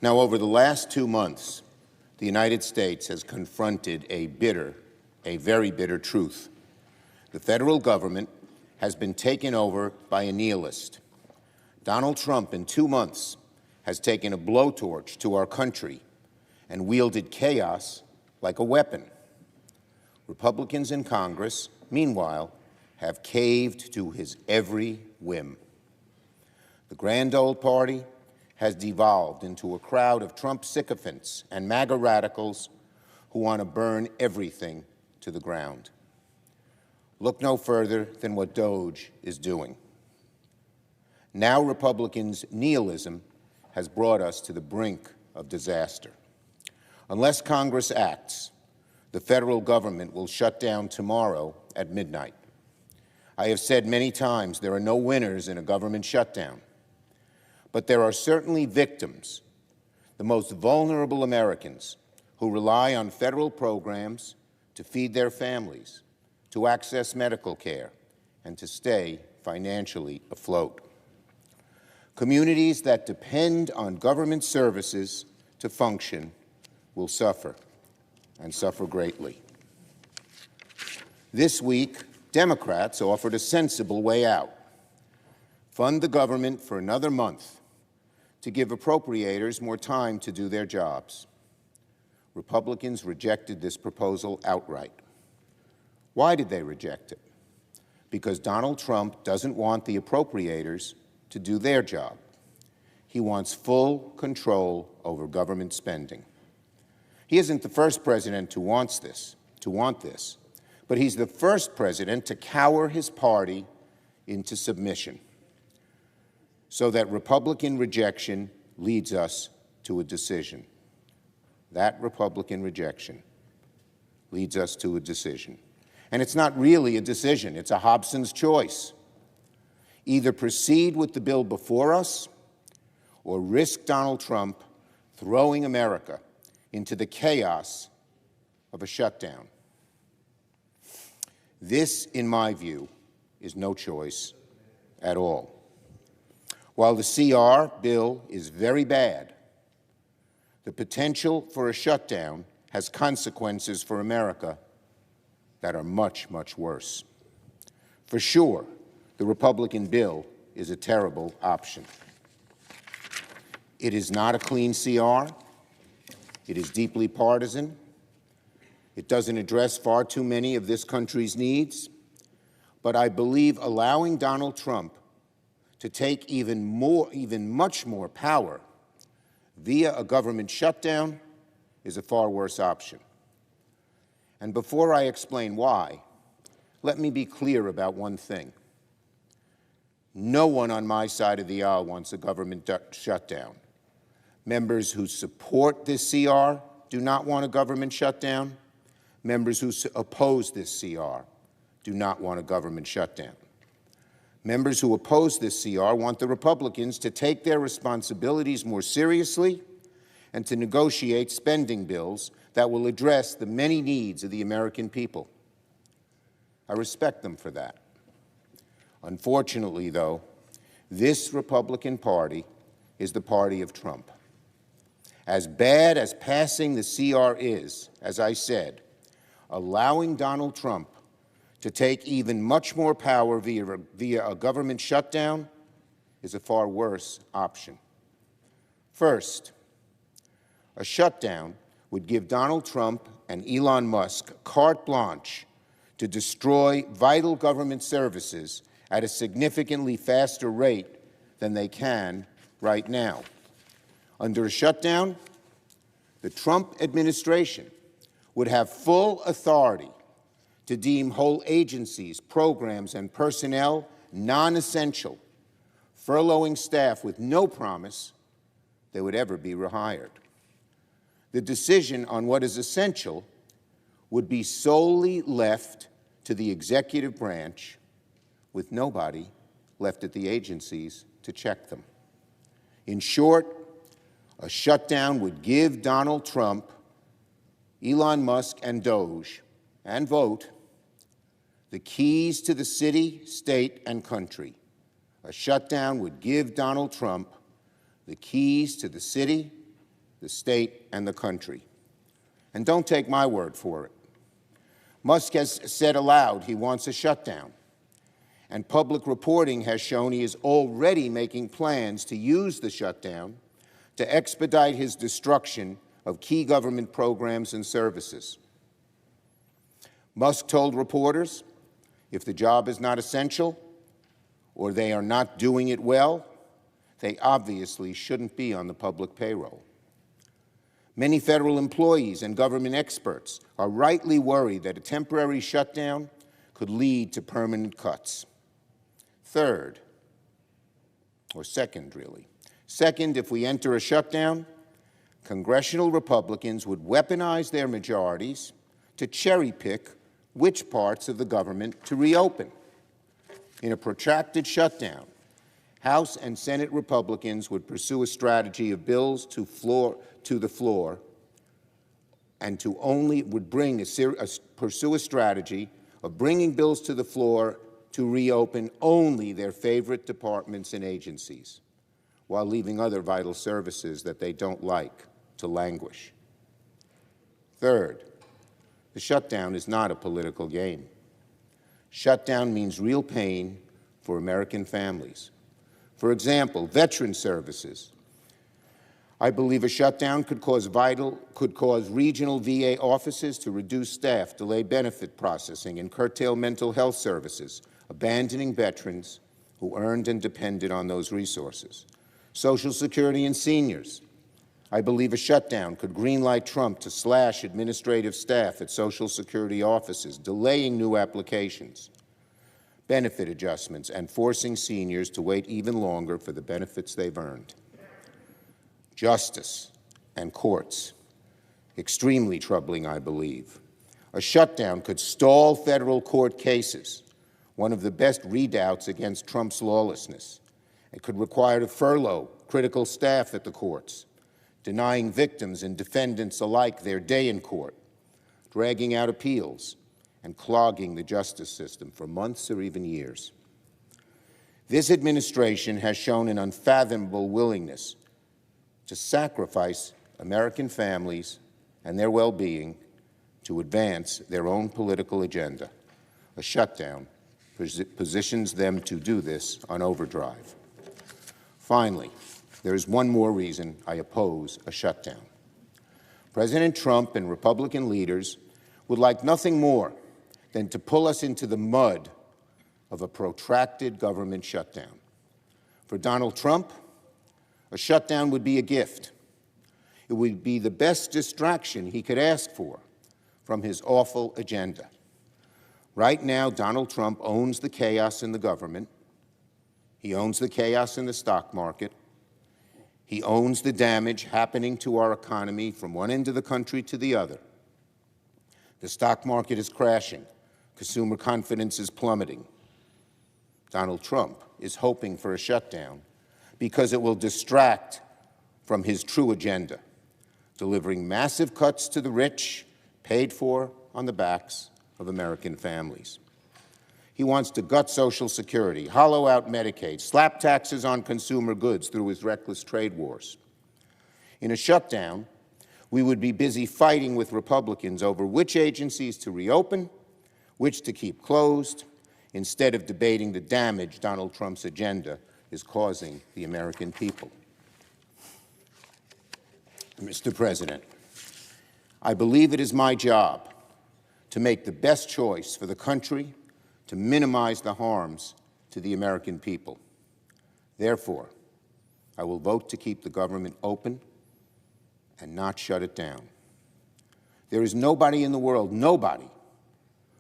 Now, over the last 2 months, the United States has confronted a very bitter truth. The federal government has been taken over by a nihilist. Donald Trump, in 2 months, has taken a blowtorch to our country and wielded chaos like a weapon. Republicans in Congress, meanwhile, have caved to his every whim. The grand old party has devolved into a crowd of Trump sycophants and MAGA radicals who want to burn everything to the ground. Look no further than what DOGE is doing. Now Republicans' nihilism has brought us to the brink of disaster. Unless Congress acts, the federal government will shut down tomorrow at midnight. I have said many times there are no winners in a government shutdown, but there are certainly victims, the most vulnerable Americans who rely on federal programs to feed their families, to access medical care, and to stay financially afloat. Communities that depend on government services to function will suffer, and suffer greatly. This week, Democrats offered a sensible way out: fund the government for another month to give appropriators more time to do their jobs. Republicans rejected this proposal outright. Why did they reject it? Because Donald Trump doesn't want the appropriators to do their job. He wants full control over government spending. He isn't the first president to want this, but he's the first president to cower his party into submission, so that Republican rejection leads us to a decision. That Republican rejection leads us to a decision. And it's not really a decision, it's a Hobson's choice. Either proceed with the bill before us or risk Donald Trump throwing America into the chaos of a shutdown. This, in my view, is no choice at all. While the CR bill is very bad, the potential for a shutdown has consequences for America that are much, much worse. For sure, the Republican bill is a terrible option. It is not a clean CR. It is deeply partisan. It doesn't address far too many of this country's needs. But I believe allowing Donald Trump to take even much more power via a government shutdown is a far worse option. And before I explain why, let me be clear about one thing. No one on my side of the aisle wants a government shutdown. Members who support this CR do not want a government shutdown. Members who oppose this CR do not want a government shutdown. Members who oppose this CR want the Republicans to take their responsibilities more seriously and to negotiate spending bills that will address the many needs of the American people. I respect them for that. Unfortunately, though, this Republican Party is the party of Trump. As bad as passing the CR is, as I said, allowing Donald Trump to take even much more power via a government shutdown is a far worse option. First, a shutdown would give Donald Trump and Elon Musk carte blanche to destroy vital government services at a significantly faster rate than they can right now. Under a shutdown, the Trump administration would have full authority to deem whole agencies, programs, and personnel non-essential, furloughing staff with no promise they would ever be rehired. The decision on what is essential would be solely left to the executive branch, with nobody left at the agencies to check them. In short, a shutdown would give Donald Trump, Elon Musk, and DOGE, and vote, the keys to the city, state, and country. A shutdown would give Donald Trump the keys to the city, the state, and the country. And don't take my word for it. Musk has said aloud he wants a shutdown, and public reporting has shown he is already making plans to use the shutdown to expedite his destruction of key government programs and services. Musk told reporters, if the job is not essential or they are not doing it well, they obviously shouldn't be on the public payroll. Many federal employees and government experts are rightly worried that a temporary shutdown could lead to permanent cuts. Third, or second, really. Second, if we enter a shutdown, congressional Republicans would weaponize their majorities to cherry-pick which parts of the government to reopen. In a protracted shutdown, House and Senate Republicans would pursue a strategy of bills to the floor and pursue a strategy of bringing bills to the floor to reopen only their favorite departments and agencies, while leaving other vital services that they don't like to languish. Third, the shutdown is not a political game. Shutdown means real pain for American families. For example, veteran services. I believe a shutdown could cause regional VA offices to reduce staff, delay benefit processing, and curtail mental health services, abandoning veterans who earned and depended on those resources. Social Security and seniors. I believe a shutdown could greenlight Trump to slash administrative staff at Social Security offices, delaying new applications, benefit adjustments, and forcing seniors to wait even longer for the benefits they've earned. Justice and courts. Extremely troubling, I believe. A shutdown could stall federal court cases, one of the best redoubts against Trump's lawlessness. It could require to furlough critical staff at the courts, denying victims and defendants alike their day in court, dragging out appeals, and clogging the justice system for months or even years. This administration has shown an unfathomable willingness to sacrifice American families and their well-being to advance their own political agenda. A shutdown positions them to do this on overdrive. Finally, there is one more reason I oppose a shutdown. President Trump and Republican leaders would like nothing more than to pull us into the mud of a protracted government shutdown. For Donald Trump, a shutdown would be a gift. It would be the best distraction he could ask for from his awful agenda. Right now, Donald Trump owns the chaos in the government. He owns the chaos in the stock market. He owns the damage happening to our economy from one end of the country to the other. The stock market is crashing. Consumer confidence is plummeting. Donald Trump is hoping for a shutdown because it will distract from his true agenda, delivering massive cuts to the rich, paid for on the backs of American families. He wants to gut Social Security, hollow out Medicaid, slap taxes on consumer goods through his reckless trade wars. In a shutdown, we would be busy fighting with Republicans over which agencies to reopen, which to keep closed, instead of debating the damage Donald Trump's agenda is causing the American people. Mr. President, I believe it is my job to make the best choice for the country to minimize the harms to the American people. Therefore, I will vote to keep the government open and not shut it down. There is nobody in the world, nobody,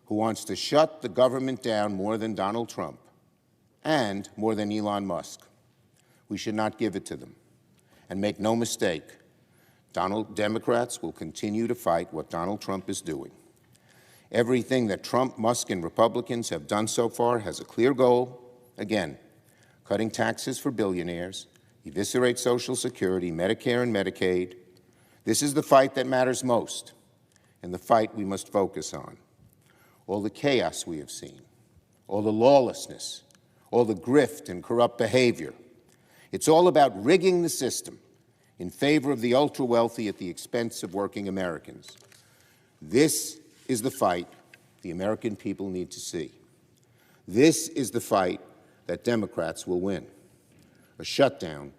who wants to shut the government down more than Donald Trump and more than Elon Musk. We should not give it to them. And make no mistake, Democrats will continue to fight what Donald Trump is doing. Everything that Trump, Musk, and Republicans have done so far has a clear goal. Again, cutting taxes for billionaires, eviscerate Social Security, Medicare, and Medicaid. This is the fight that matters most, and the fight we must focus on. All the chaos we have seen, all the lawlessness, all the grift and corrupt behavior. It's all about rigging the system, in favor of the ultra-wealthy at the expense of working Americans. This is the fight the American people need to see. This is the fight that Democrats will win. A shutdown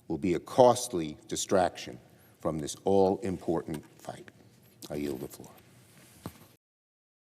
will be a costly distraction from this all-important fight. I yield the floor.